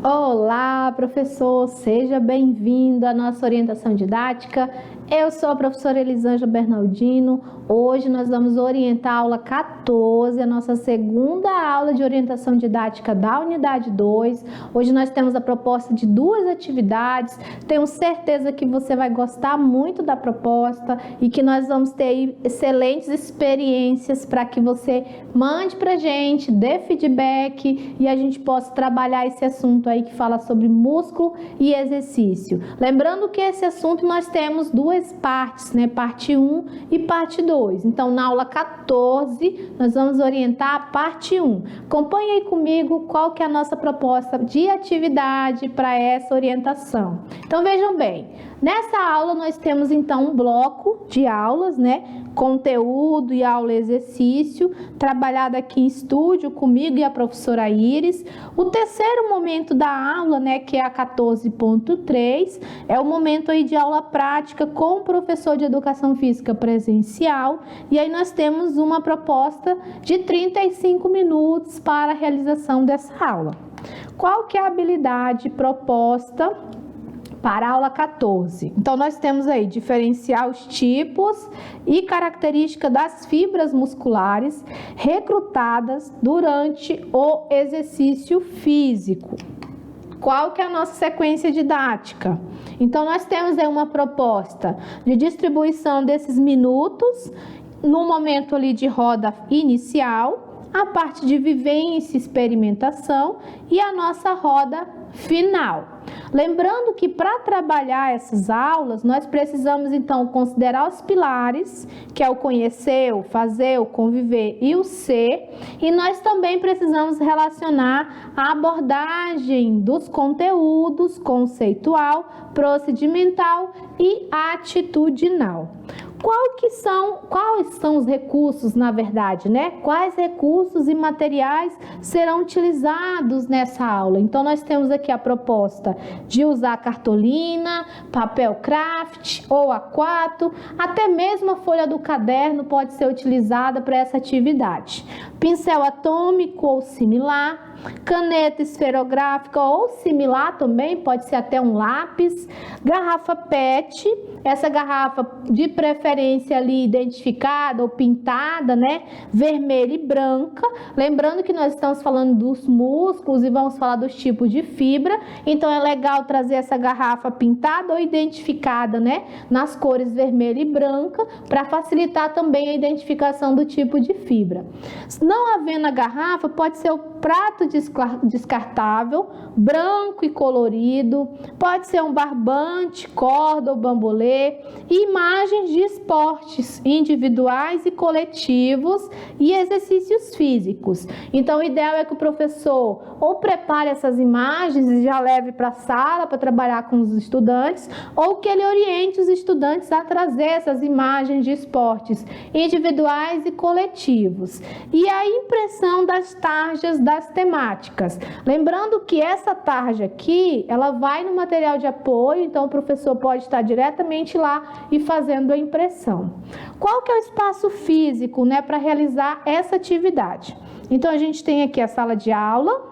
Olá, professor, seja bem-vindo à nossa orientação didática. Eu sou a professora Elisângela Bernardino. Hoje nós vamos orientar a aula 14, a nossa segunda aula de orientação didática da unidade 2. Hoje nós temos a proposta de 2 atividades. Tenho certeza que você vai gostar muito da proposta e que nós vamos ter aí excelentes experiências para que você mande para a gente, dê feedback e a gente possa trabalhar esse assunto aí que fala sobre músculo e exercício. Lembrando que esse assunto nós temos 2 partes, né? Parte 1 e parte 2. Então, na aula 14, nós vamos orientar a parte 1. Acompanhe aí comigo qual que é a nossa proposta de atividade para essa orientação. Então, vejam bem, nessa aula nós temos então um bloco de aulas, né? Conteúdo e aula exercício, trabalhado aqui em estúdio comigo e a professora Iris. O terceiro momento da aula, né, que é a 14.3, é o momento aí de aula prática com o professor de educação física presencial. E aí nós temos uma proposta de 35 minutos para a realização dessa aula. Qual que é a habilidade proposta para a aula 14? Então, nós temos aí diferenciar os tipos e características das fibras musculares recrutadas durante o exercício físico. Qual que é a nossa sequência didática? Então, nós temos aí uma proposta de distribuição desses minutos no momento ali de roda inicial, a parte de vivência e experimentação e a nossa roda final. Lembrando que para trabalhar essas aulas, nós precisamos então considerar os pilares, que é o conhecer, o fazer, o conviver e o ser, e nós também precisamos relacionar a abordagem dos conteúdos conceitual, procedimental e atitudinal. Quais são os recursos, na verdade, né? Quais recursos e materiais serão utilizados nessa aula? Então, nós temos aqui a proposta de usar cartolina, papel craft ou A4, até mesmo a folha do caderno pode ser utilizada para essa atividade. Pincel atômico ou similar, caneta esferográfica ou similar também, pode ser até um lápis, garrafa PET, essa garrafa de preferência ali identificada ou pintada, né, vermelha e branca. Lembrando que nós estamos falando dos músculos e vamos falar dos tipos de fibra, então é legal trazer essa garrafa pintada ou identificada, né, nas cores vermelha e branca, para facilitar também a identificação do tipo de fibra. Não havendo a garrafa, pode ser o prato descartável, branco e colorido, pode ser um barbante, corda ou bambolê, e imagens de esportes individuais e coletivos e exercícios físicos. Então, o ideal é que o professor ou prepare essas imagens e já leve para a sala para trabalhar com os estudantes, ou que ele oriente os estudantes a trazer essas imagens de esportes individuais e coletivos. E a impressão das tarjas das temáticas. Lembrando que essa tarja aqui, ela vai no material de apoio, então o professor pode estar diretamente lá e fazendo a impressão. Qual que é o espaço físico, né, para realizar essa atividade? Então, a gente tem aqui a sala de aula,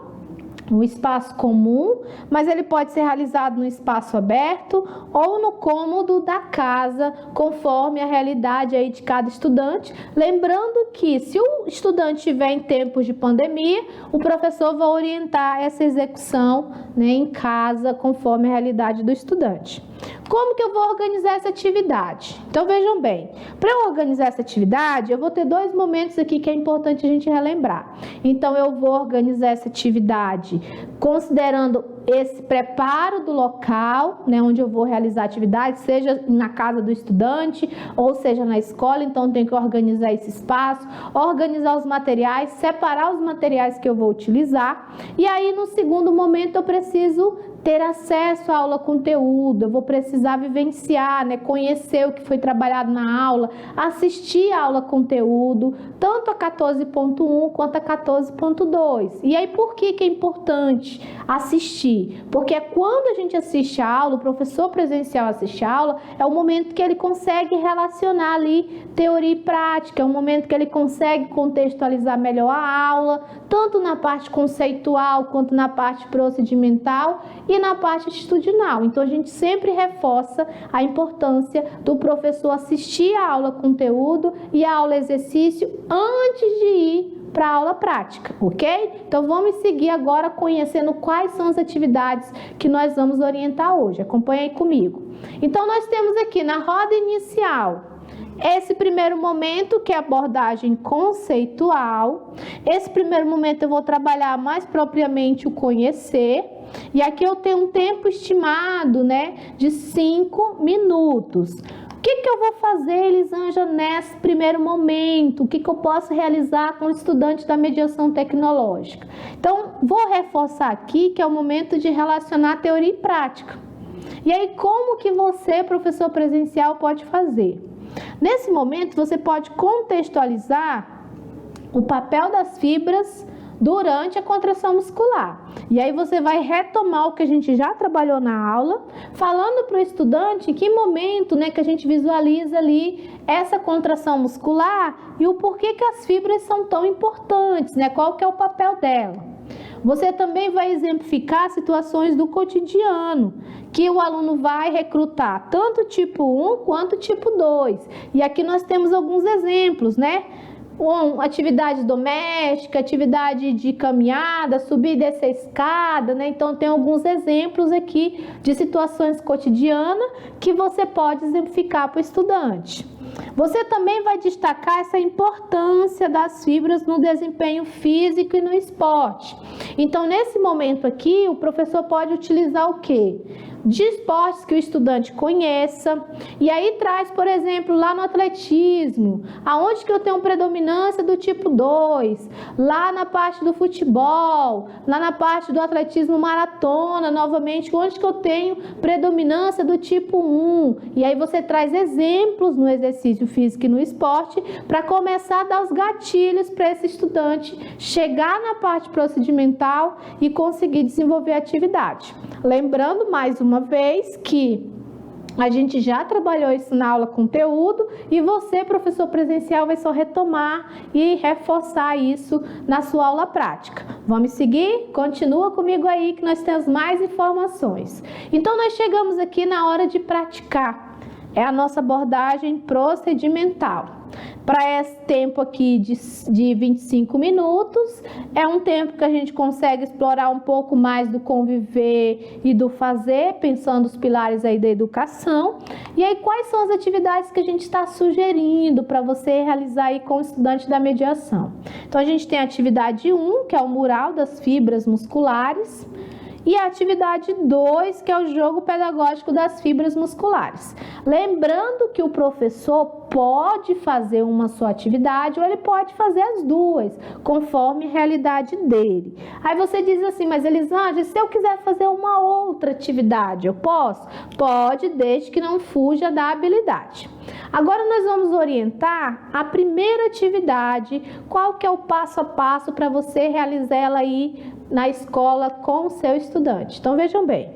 um espaço comum, mas ele pode ser realizado no espaço aberto ou no cômodo da casa, conforme a realidade aí de cada estudante. Lembrando que se o estudante estiver em tempos de pandemia, o professor vai orientar essa execução, né, em casa, conforme a realidade do estudante. Como que eu vou organizar essa atividade? Então, vejam bem, para eu organizar essa atividade, eu vou ter 2 momentos aqui que é importante a gente relembrar. Então, eu vou organizar essa atividade considerando esse preparo do local, né, onde eu vou realizar a atividade, seja na casa do estudante ou seja na escola. Então, tem que organizar esse espaço, organizar os materiais, separar os materiais que eu vou utilizar. E aí, no segundo momento, eu preciso ter acesso à aula conteúdo, eu vou precisar vivenciar, né, conhecer o que foi trabalhado na aula, assistir a aula conteúdo, tanto a 14.1 quanto a 14.2. E aí, por que é importante assistir? assistir, porque quando a gente assiste a aula, o professor presencial assiste a aula, é o momento que ele consegue relacionar ali teoria e prática, é o momento que ele consegue contextualizar melhor a aula, tanto na parte conceitual, quanto na parte procedimental e na parte atitudinal. Então, a gente sempre reforça a importância do professor assistir a aula conteúdo e a aula exercício antes de ir para a aula prática, ok? Então, vamos seguir agora conhecendo quais são as atividades que nós vamos orientar hoje. Acompanha aí comigo. Então, nós temos aqui na roda inicial esse primeiro momento, que é a abordagem conceitual. Esse primeiro momento eu vou trabalhar mais propriamente o conhecer. E aqui eu tenho um tempo estimado, né, de 5 minutos. O que eu vou fazer, Elisângela, nesse primeiro momento? O que eu posso realizar com o estudante da mediação tecnológica? Então, vou reforçar aqui que é o momento de relacionar teoria e prática. E aí, como que você, professor presencial, pode fazer? Nesse momento, você pode contextualizar o papel das fibras durante a contração muscular. E aí você vai retomar o que a gente já trabalhou na aula, falando para o estudante em que momento, né, que a gente visualiza ali essa contração muscular e o porquê que as fibras são tão importantes, né, qual que é o papel dela. Você também vai exemplificar situações do cotidiano, que o aluno vai recrutar tanto tipo 1 quanto tipo 2. E aqui nós temos alguns exemplos, né? Atividade doméstica, atividade de caminhada, subir e descer escada, né? Então, tem alguns exemplos aqui de situações cotidianas que você pode exemplificar para o estudante. Você também vai destacar essa importância das fibras no desempenho físico e no esporte. Então, nesse momento aqui, o professor pode utilizar o quê? De esportes que o estudante conheça, e aí traz, por exemplo, lá no atletismo, aonde que eu tenho predominância do tipo 2, lá na parte do futebol, lá na parte do atletismo maratona, novamente, onde que eu tenho predominância do tipo 1, e aí você traz exemplos no exercício físico e no esporte, para começar a dar os gatilhos para esse estudante chegar na parte procedimental e conseguir desenvolver a atividade. Lembrando mais uma vez que a gente já trabalhou isso na aula conteúdo e você, professor presencial, vai só retomar e reforçar isso na sua aula prática. Vamos seguir? Continua comigo aí que nós temos mais informações. Então, nós chegamos aqui na hora de praticar. É a nossa abordagem procedimental. Para esse tempo aqui de 25 minutos, é um tempo que a gente consegue explorar um pouco mais do conviver e do fazer, pensando os pilares aí da educação. E aí, quais são as atividades que a gente está sugerindo para você realizar aí com o estudante da mediação? Então, a gente tem a atividade 1, que é o mural das fibras musculares. E a atividade 2, que é o jogo pedagógico das fibras musculares. Lembrando que o professor pode fazer uma só atividade ou ele pode fazer as duas, conforme a realidade dele. Aí você diz assim, mas Elisângela, se eu quiser fazer uma outra atividade, eu posso? Pode, desde que não fuja da habilidade. Agora nós vamos orientar a primeira atividade, qual que é o passo a passo para você realizar ela aí na escola com o seu estudante. Então vejam bem,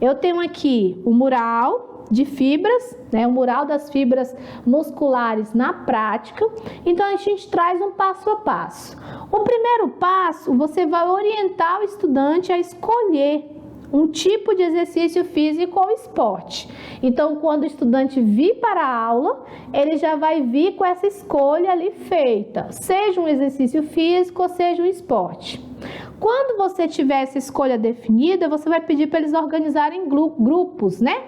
eu tenho aqui o mural de fibras, né, o mural das fibras musculares na prática. Então a gente traz um passo a passo. O primeiro passo, você vai orientar o estudante a escolher um tipo de exercício físico ou esporte. Então, quando o estudante vir para a aula, ele já vai vir com essa escolha ali feita, seja um exercício físico ou seja um esporte. Quando você tiver essa escolha definida, você vai pedir para eles organizarem grupos, né?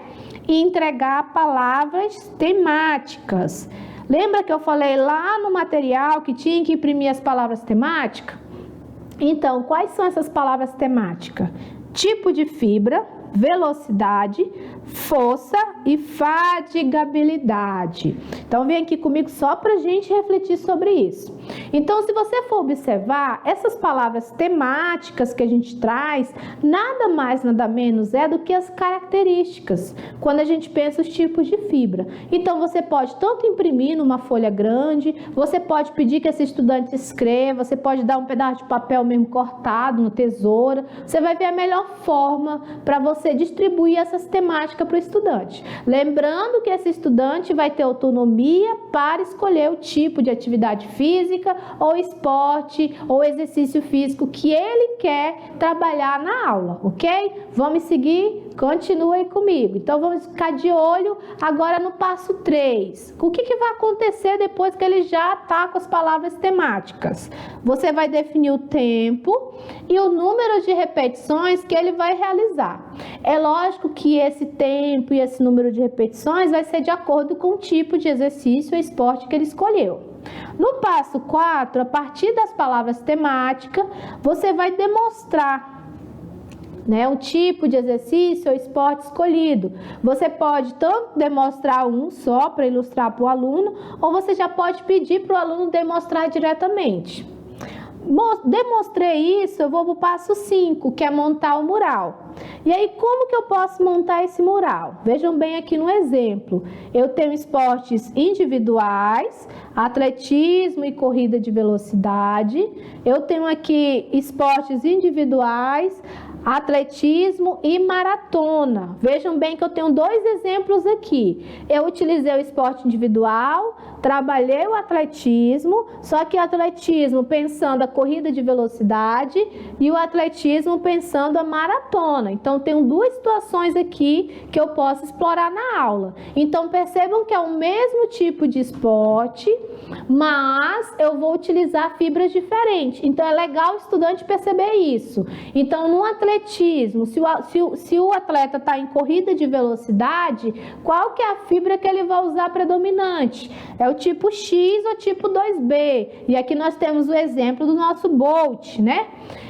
E entregar palavras temáticas. Lembra que eu falei lá no material que tinha que imprimir as palavras temáticas? Então, quais são essas palavras temáticas? Tipo de fibra, velocidade, força, e fadigabilidade. Então, vem aqui comigo só para a gente refletir sobre isso. Então, se você for observar, essas palavras temáticas que a gente traz, nada mais, nada menos é do que as características, quando a gente pensa os tipos de fibra. Então, você pode tanto imprimir numa folha grande, você pode pedir que esse estudante escreva, você pode dar um pedaço de papel mesmo cortado, no tesoura, você vai ver a melhor forma para você distribuir essas temáticas para o estudante. Lembrando que esse estudante vai ter autonomia para escolher o tipo de atividade física ou esporte ou exercício físico que ele quer trabalhar na aula, ok? Vamos seguir? Continua aí comigo. Então, vamos ficar de olho agora no passo 3. O que vai acontecer depois que ele já está com as palavras temáticas? Você vai definir o tempo e o número de repetições que ele vai realizar. É lógico que esse tempo e esse número de repetições vai ser de acordo com o tipo de exercício ou esporte que ele escolheu. No passo 4, a partir das palavras temáticas, você vai demonstrar o tipo de exercício ou esporte escolhido. Você pode tanto demonstrar um só para ilustrar para o aluno, ou você já pode pedir para o aluno demonstrar diretamente. Demonstrei isso, eu vou para o passo 5, que é montar o mural. E aí, como que eu posso montar esse mural? Vejam bem aqui no exemplo. Eu tenho esportes individuais, atletismo e corrida de velocidade. Eu tenho aqui esportes individuais, atletismo e maratona. Vejam bem que eu tenho 2 exemplos aqui. Eu utilizei o esporte individual, trabalhei o atletismo, só que o atletismo pensando a corrida de velocidade e o atletismo pensando a maratona. Então, tenho 2 situações aqui que eu posso explorar na aula. Então, percebam que é o mesmo tipo de esporte, mas eu vou utilizar fibras diferentes. Então, é legal o estudante perceber isso. Então, no atletismo, se o atleta está em corrida de velocidade, qual que é a fibra que ele vai usar predominante? É o tipo X ou tipo 2B. E aqui nós temos o exemplo do nosso Bolt, né?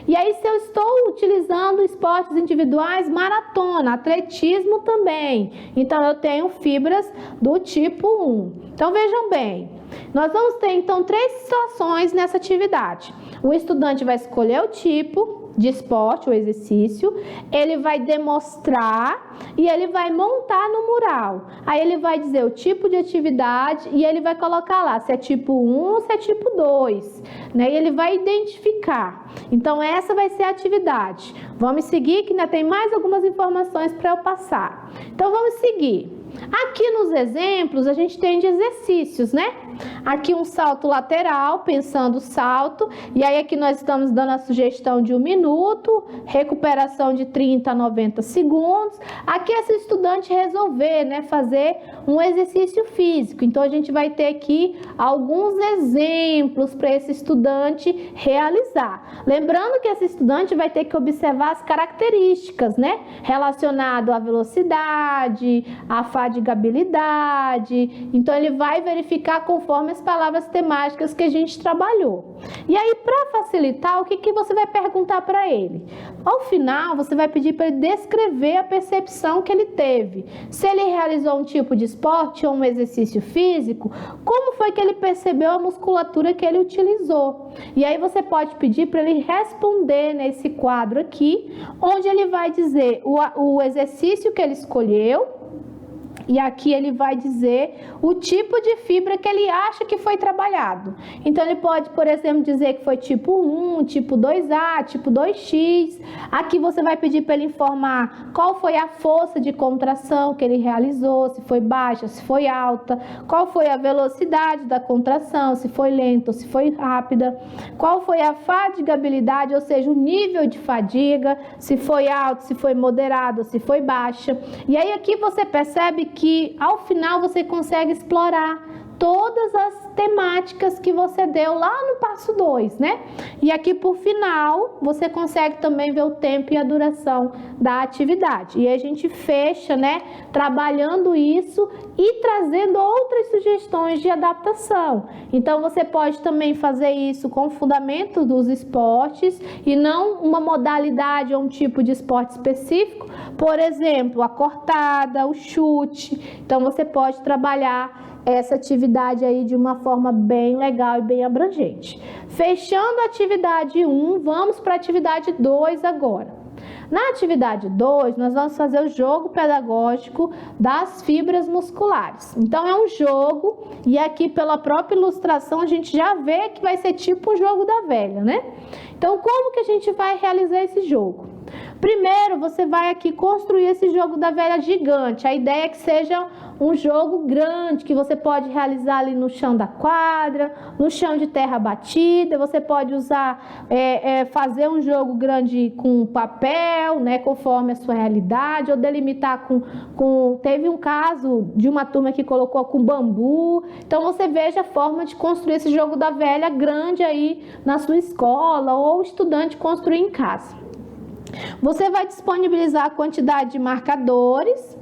E aí, se eu estou utilizando esportes individuais, maratona, atletismo também. Então, eu tenho fibras do tipo 1. Então, vejam bem. Nós vamos ter, então, 3 situações nessa atividade. O estudante vai escolher o tipo de esporte ou exercício, ele vai demonstrar e ele vai montar no mural. Aí ele vai dizer o tipo de atividade e ele vai colocar lá se é tipo 1 ou se é tipo 2, né? E ele vai identificar. Então, essa vai ser a atividade. Vamos seguir, que ainda tem mais algumas informações para eu passar. Então, vamos seguir. Aqui nos exemplos, a gente tem de exercícios, né? Aqui um salto lateral, pensando o salto. E aí aqui nós estamos dando a sugestão de 1 minuto, recuperação de 30 a 90 segundos. Aqui é se o estudante resolver, né, fazer um exercício físico. Então, a gente vai ter aqui alguns exemplos para esse estudante realizar. Lembrando que esse estudante vai ter que observar as características, né? Relacionado à velocidade, à fadigabilidade. Então, ele vai verificar conforme as palavras temáticas que a gente trabalhou. E aí, para facilitar, o que você vai perguntar para ele? Ao final, você vai pedir para ele descrever a percepção que ele teve. Se ele realizou um tipo de esporte ou um exercício físico, como foi que ele percebeu a musculatura que ele utilizou? E aí, você pode pedir para ele responder nesse quadro aqui, onde ele vai dizer o exercício que ele escolheu. E aqui ele vai dizer o tipo de fibra que ele acha que foi trabalhado. Então, ele pode, por exemplo, dizer que foi tipo 1, tipo 2A, tipo 2X. Aqui você vai pedir para ele informar qual foi a força de contração que ele realizou, se foi baixa, se foi alta, qual foi a velocidade da contração, se foi lenta ou se foi rápida, qual foi a fadigabilidade, ou seja, o nível de fadiga, se foi alto, se foi moderado ou se foi baixa. E aí aqui você percebe que ao final você consegue explorar todas as temáticas que você deu lá no passo 2, né? E aqui por final, você consegue também ver o tempo e a duração da atividade. E a gente fecha, né, trabalhando isso e trazendo outras sugestões de adaptação. Então, você pode também fazer isso com fundamentos dos esportes e não uma modalidade ou um tipo de esporte específico. Por exemplo, a cortada, o chute. Então, você pode trabalhar essa atividade aí de uma forma bem legal e bem abrangente. Fechando a atividade 1, vamos para a atividade 2 agora. Na atividade 2, nós vamos fazer o jogo pedagógico das fibras musculares. Então, é um jogo, e aqui pela própria ilustração a gente já vê que vai ser tipo o jogo da velha, né? Então, como que a gente vai realizar esse jogo? Primeiro, você vai aqui construir esse jogo da velha gigante. A ideia é que seja um jogo grande, que você pode realizar ali no chão da quadra, no chão de terra batida. Você pode usar, fazer um jogo grande com papel, né, conforme a sua realidade, ou delimitar Teve um caso de uma turma que colocou com bambu. Então, você veja a forma de construir esse jogo da velha grande aí na sua escola, ou o estudante construir em casa. Você vai disponibilizar a quantidade de marcadores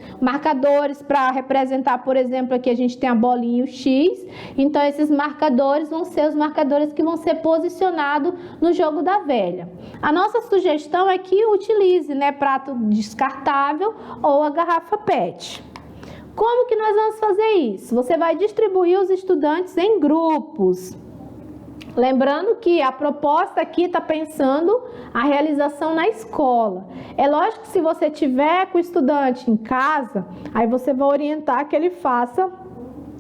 para representar, por exemplo, aqui a gente tem a bolinha e o X. Então, esses marcadores vão ser os marcadores que vão ser posicionados no jogo da velha. A nossa sugestão é que utilize, né, prato descartável ou a garrafa PET. Como que nós vamos fazer isso? Você vai distribuir os estudantes em grupos. Lembrando que a proposta aqui está pensando a realização na escola. É lógico que se você tiver com o estudante em casa, aí você vai orientar que ele faça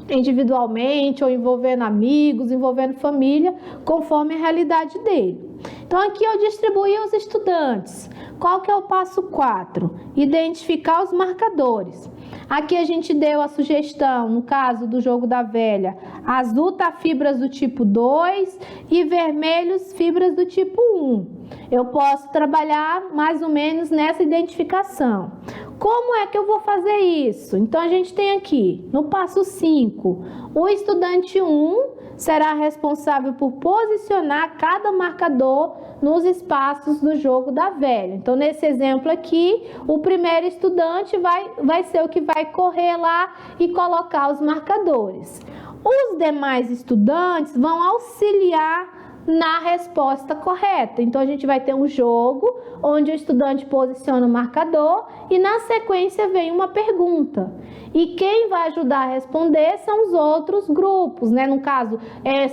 individualmente ou envolvendo amigos, envolvendo família, conforme a realidade dele. Então, aqui eu distribuí os estudantes. Qual que é o passo 4? Identificar os marcadores. Aqui a gente deu a sugestão, no caso do jogo da velha, azul tá fibras do tipo 2 e vermelhos fibras do tipo 1. Eu posso trabalhar mais ou menos nessa identificação. Como é que eu vou fazer isso? Então, a gente tem aqui, no passo 5, o estudante 1 será responsável por posicionar cada marcador nos espaços do jogo da velha. Então, nesse exemplo aqui, o primeiro estudante vai ser o que vai correr lá e colocar os marcadores. Os demais estudantes vão auxiliar na resposta correta. Então, a gente vai ter um jogo onde o estudante posiciona o marcador e na sequência vem uma pergunta. E quem vai ajudar a responder são os outros grupos, né? No caso,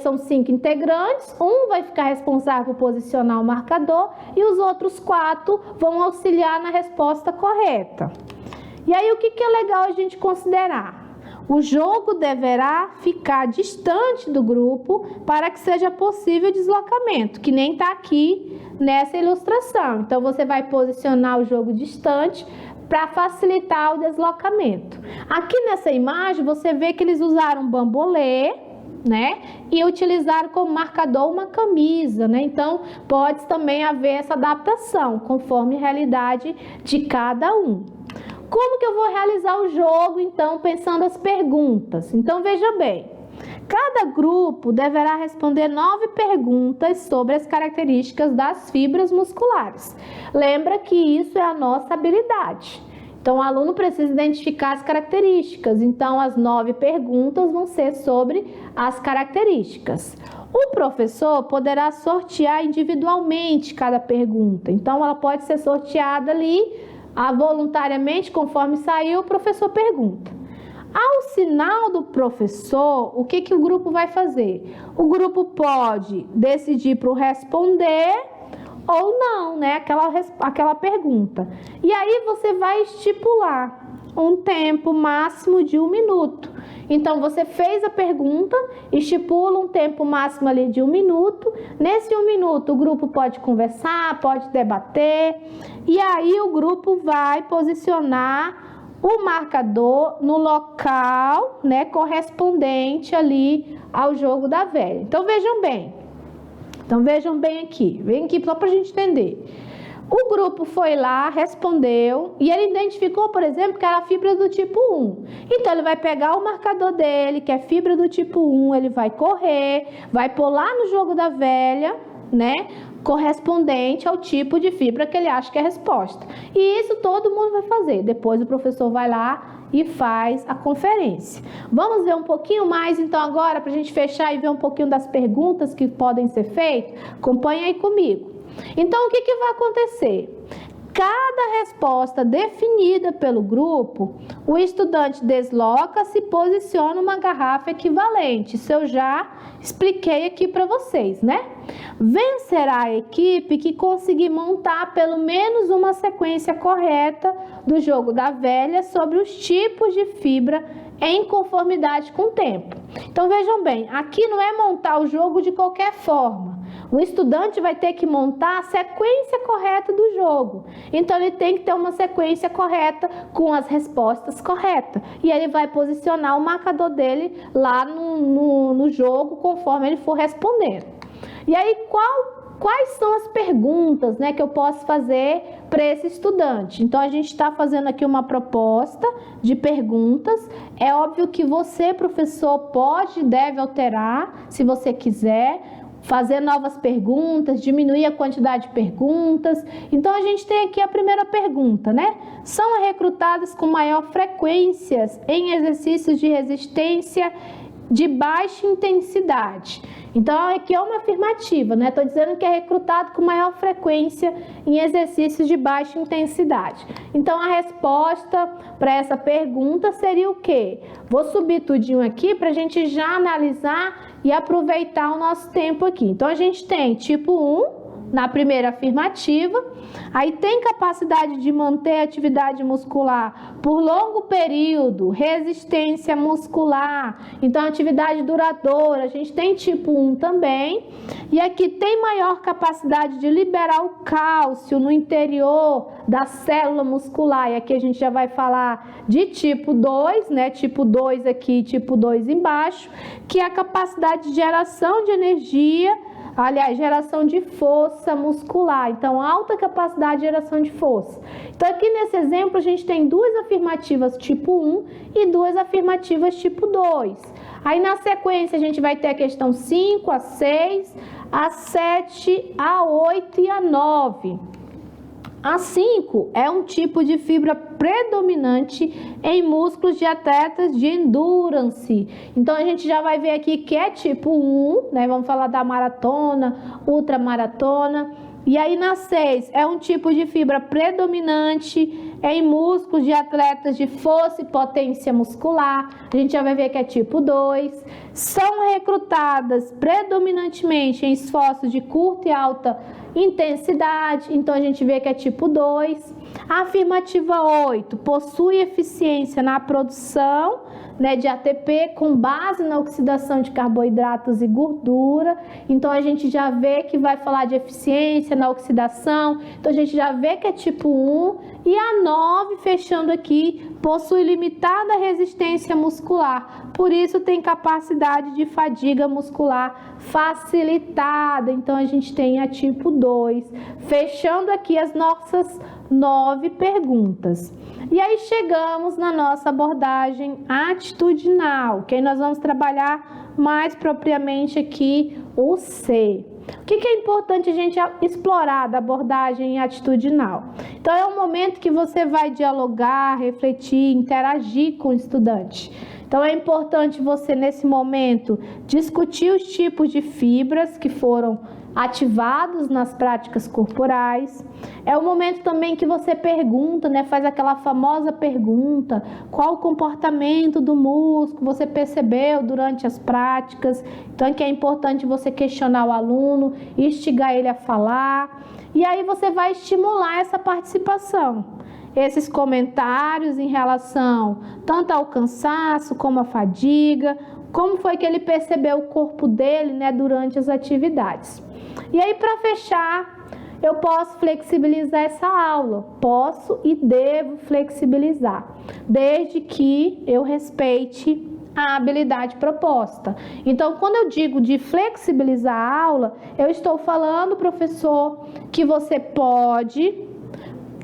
são 5 integrantes, um vai ficar responsável por posicionar o marcador e os outros 4 vão auxiliar na resposta correta. E aí, o que é legal a gente considerar? O jogo deverá ficar distante do grupo para que seja possível deslocamento, que nem está aqui nessa ilustração. Então, você vai posicionar o jogo distante para facilitar o deslocamento. Aqui nessa imagem, você vê que eles usaram bambolê, né? E utilizaram como marcador uma camisa, né? Então, pode também haver essa adaptação, conforme a realidade de cada um. Como que eu vou realizar o jogo, então, pensando as perguntas? Então, veja bem, cada grupo deverá responder 9 perguntas sobre as características das fibras musculares. Lembra que isso é a nossa habilidade. Então, o aluno precisa identificar as características. Então, as 9 perguntas vão ser sobre as características. O professor poderá sortear individualmente cada pergunta. Então, ela pode ser sorteada ali voluntariamente, conforme saiu, o professor pergunta. Ao sinal do professor, o que o grupo vai fazer? O grupo pode decidir para o responder ou não, né? Aquela pergunta. E aí você vai estipular um tempo máximo de 1 minuto. Então, você fez a pergunta, estipula um tempo máximo ali de 1 minuto. Nesse 1 minuto, o grupo pode conversar, pode debater. E aí, o grupo vai posicionar o marcador no local, né, correspondente ali ao jogo da velha. Então, vejam bem. Vem aqui só para a gente entender. O grupo foi lá, respondeu, e ele identificou, por exemplo, que era fibra do tipo 1. Então, ele vai pegar o marcador dele, que é fibra do tipo 1, ele vai correr, vai pôr lá no jogo da velha, né? Correspondente ao tipo de fibra que ele acha que é a resposta. E isso todo mundo vai fazer. Depois o professor vai lá e faz a conferência. Vamos ver um pouquinho mais, então, agora, para a gente fechar e ver um pouquinho das perguntas que podem ser feitas? Acompanha aí comigo. Então, o que vai acontecer? Cada resposta definida pelo grupo, o estudante desloca, se posiciona uma garrafa equivalente. Isso eu já expliquei aqui para vocês, né? Vencerá a equipe que conseguir montar pelo menos uma sequência correta do jogo da velha sobre os tipos de fibra em conformidade com o tempo. Então, vejam bem, aqui não é montar o jogo de qualquer forma. O estudante vai ter que montar a sequência correta do jogo. Então, ele tem que ter uma sequência correta com as respostas corretas. E ele vai posicionar o marcador dele lá no jogo conforme ele for respondendo. E aí, quais são as perguntas, né, que eu posso fazer para esse estudante? Então, a gente está fazendo aqui uma proposta de perguntas. É óbvio que você, professor, pode e deve alterar, se você quiser, fazer novas perguntas, diminuir a quantidade de perguntas. Então, a gente tem aqui a primeira pergunta, né? São recrutadas com maior frequência em exercícios de resistência de baixa intensidade. Então, aqui é uma afirmativa, né? Estou dizendo que é recrutado com maior frequência em exercícios de baixa intensidade. Então, a resposta para essa pergunta seria o quê? Vou subir tudinho aqui para a gente já analisar e aproveitar o nosso tempo aqui. Então, a gente tem tipo 1 na primeira afirmativa, aí tem capacidade de manter atividade muscular por longo período, resistência muscular, então atividade duradoura, a gente tem tipo 1 também, e aqui tem maior capacidade de liberar o cálcio no interior da célula muscular, e aqui a gente já vai falar de tipo 2, né, tipo 2 aqui, tipo 2 embaixo, que é a capacidade de geração de energia, aliás, geração de força muscular. Então, alta capacidade de geração de força. Então, aqui nesse exemplo, a gente tem duas afirmativas tipo 1 e duas afirmativas tipo 2. Aí, na sequência, a gente vai ter a questão 5, a 6, a 7, a 8 e a 9. A 5 é um tipo de fibra predominante em músculos de atletas de endurance. Então, a gente já vai ver aqui que é tipo 1, né? Vamos falar da maratona, ultramaratona. E aí, na 6, é um tipo de fibra predominante em músculos de atletas de força e potência muscular. A gente já vai ver que é tipo 2. São recrutadas predominantemente em esforços de curta e alta intensidade, então a gente vê que é tipo 2. A afirmativa 8 possui eficiência na produção, né, de ATP com base na oxidação de carboidratos e gordura. Então a gente já vê que vai falar de eficiência na oxidação, então a gente já vê que é tipo 1. E a 9, fechando aqui, possui limitada resistência muscular, por isso tem capacidade de fadiga muscular facilitada. Então a gente tem a tipo 2, fechando aqui as nossas 9 perguntas. E aí chegamos na nossa abordagem atitudinal, que aí nós vamos trabalhar mais propriamente aqui o C. O que é importante a gente explorar da abordagem atitudinal? Então, é um momento que você vai dialogar, refletir, interagir com o estudante. Então, é importante você, nesse momento, discutir os tipos de fibras que foram ativados nas práticas corporais. É o momento também que você pergunta, né, faz aquela famosa pergunta: qual o comportamento do músculo você percebeu durante as práticas? Então, é importante você questionar o aluno, instigar ele a falar, e aí você vai estimular essa participação. Esses comentários em relação tanto ao cansaço como à fadiga, como foi que ele percebeu o corpo dele, né, durante as atividades. E aí, para fechar, eu posso flexibilizar essa aula, posso e devo flexibilizar, desde que eu respeite a habilidade proposta. Então, quando eu digo de flexibilizar a aula, eu estou falando, professor, que você pode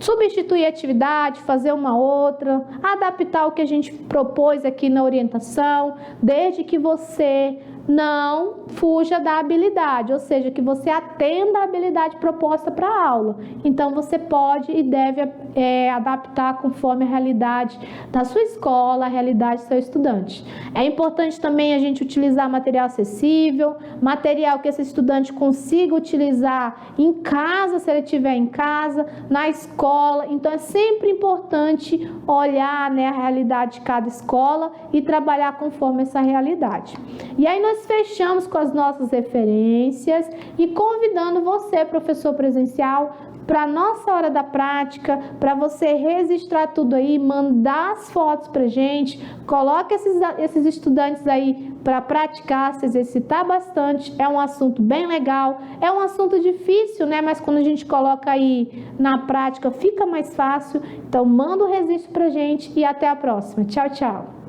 substituir a atividade, fazer uma outra, adaptar o que a gente propôs aqui na orientação, desde que você não fuja da habilidade, ou seja, que você atenda a habilidade proposta para a aula. Então, você pode e deve adaptar conforme a realidade da sua escola, a realidade do seu estudante. É importante também a gente utilizar material acessível, material que esse estudante consiga utilizar em casa, se ele estiver em casa, na escola. Então, é sempre importante olhar, né, a realidade de cada escola e trabalhar conforme essa realidade. E aí nós fechamos com as nossas referências e convidando você, professor presencial, para a nossa hora da prática, para você registrar tudo aí, mandar as fotos para a gente, coloque esses estudantes aí para praticar, se exercitar bastante. É um assunto bem legal, é um assunto difícil, né? Mas quando a gente coloca aí na prática, fica mais fácil. Então, manda o registro para a gente e até a próxima. Tchau, tchau.